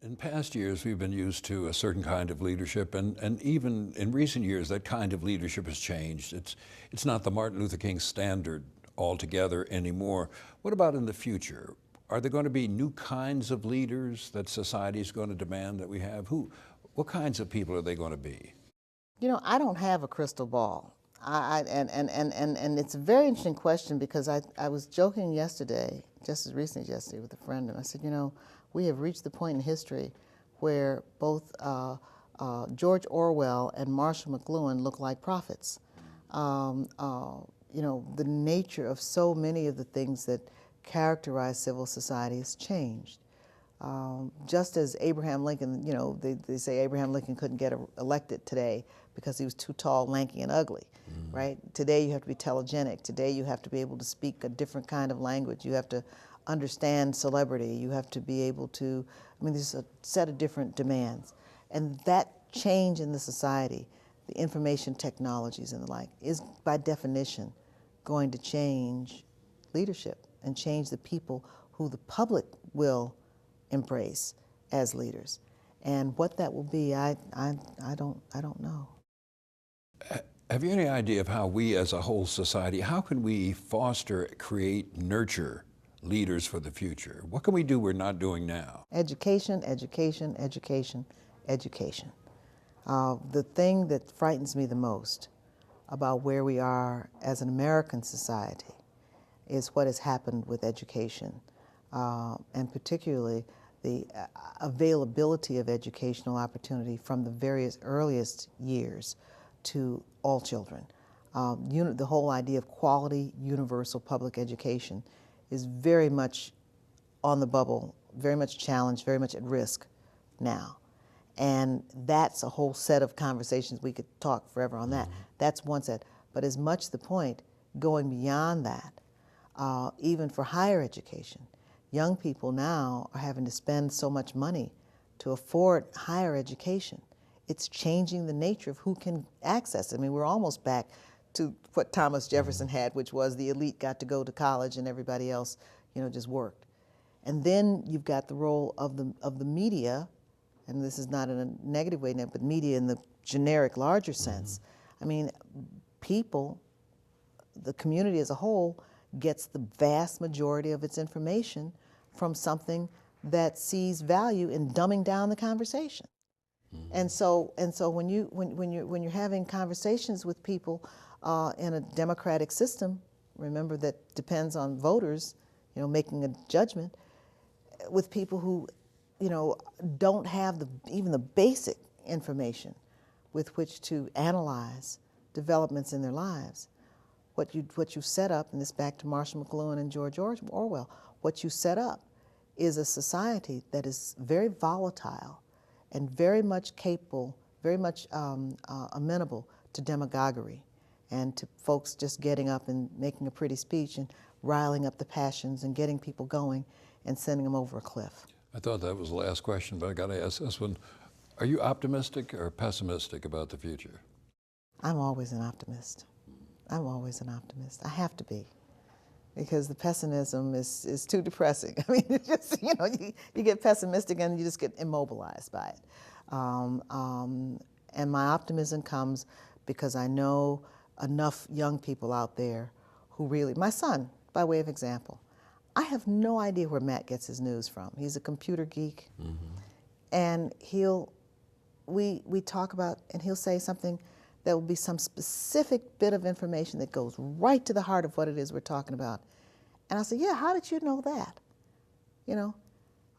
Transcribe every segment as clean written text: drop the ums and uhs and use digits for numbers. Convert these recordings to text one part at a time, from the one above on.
In past years, we've been used to a certain kind of leadership, and even in recent years, that kind of leadership has changed. It's not the Martin Luther King standard altogether anymore. What about in the future? Are there going to be new kinds of leaders that society is going to demand that we have? What kinds of people are they going to be? You know, I don't have a crystal ball. And it's a very interesting question because I was joking yesterday, just as recently as yesterday with a friend, and I said, you know, we have reached the point in history where both George Orwell and Marshall McLuhan look like prophets. You know, the nature of so many of the things that characterize civil society has changed. Just as Abraham Lincoln, you know, they say Abraham Lincoln couldn't get elected today because he was too tall, lanky, and ugly, right? Today you have to be telegenic. Today you have to be able to speak a different kind of language. You have to understand celebrity. You have to be able to, I mean, there's a set of different demands. And that change in the society, the information technologies and the like, is by definition going to change leadership and change the people who the public will embrace as leaders. And what that will be, I don't know. Have you any idea of how we as a whole society, how can we foster, create, nurture leaders for the future? What can we do we're not doing now? Education, education, education, education. The thing that frightens me the most about where we are as an American society is what has happened with education, and particularly the availability of educational opportunity from the various earliest years to all children. The whole idea of quality, universal public education is very much on the bubble, very much challenged, very much at risk now. And that's a whole set of conversations. We could talk forever on that. That's one set. But as much the point, going beyond that, even for higher education, young people now are having to spend so much money to afford higher education. It's changing the nature of who can access it. I mean, we're almost back to what Thomas Jefferson had, which was the elite got to go to college and everybody else, you know, just worked. And then you've got the role of the media, and this is not in a negative way, but media in the generic, larger sense. I mean, people, the community as a whole, gets the vast majority of its information from something that sees value in dumbing down the conversation. And so when you're having conversations with people in a democratic system, remember that depends on voters, you know, making a judgment, with people who, you know, don't have even the basic information with which to analyze developments in their lives. What you set up, and this back to Marshall McLuhan and George Orwell, what you set up is a society that is very volatile and very much capable, very much amenable to demagoguery and to folks just getting up and making a pretty speech and riling up the passions and getting people going and sending them over a cliff. I thought that was the last question, but I got to ask this one. Are you optimistic or pessimistic about the future? I'm always an optimist. I'm always an optimist. I have to be, because the pessimism is too depressing. I mean, it's just, you know, you get pessimistic and you just get immobilized by it. And my optimism comes because I know enough young people out there who really, my son, by way of example, I have no idea where Matt gets his news from. He's a computer geek, and we talk about, and he'll say something that will be some specific bit of information that goes right to the heart of what it is we're talking about. And I'll say, yeah, how did you know that? You know,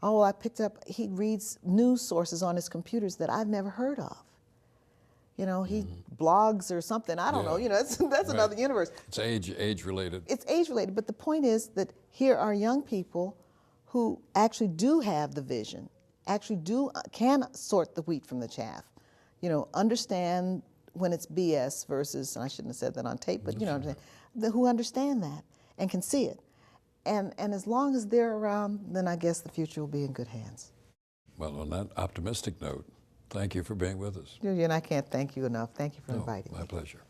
oh, I picked up, he reads news sources on his computers that I've never heard of. You know, he blogs or something, I don't know, you know, that's right. Another universe. It's age related. It's age related, but the point is that here are young people who actually do have the vision, actually can sort the wheat from the chaff, you know, understand when it's BS versus, and I shouldn't have said that on tape, but you know, who understand that and can see it. And as long as they're around, then I guess the future will be in good hands. Well, on that optimistic note, thank you for being with us. And I can't thank you enough. Thank you for inviting me. My pleasure.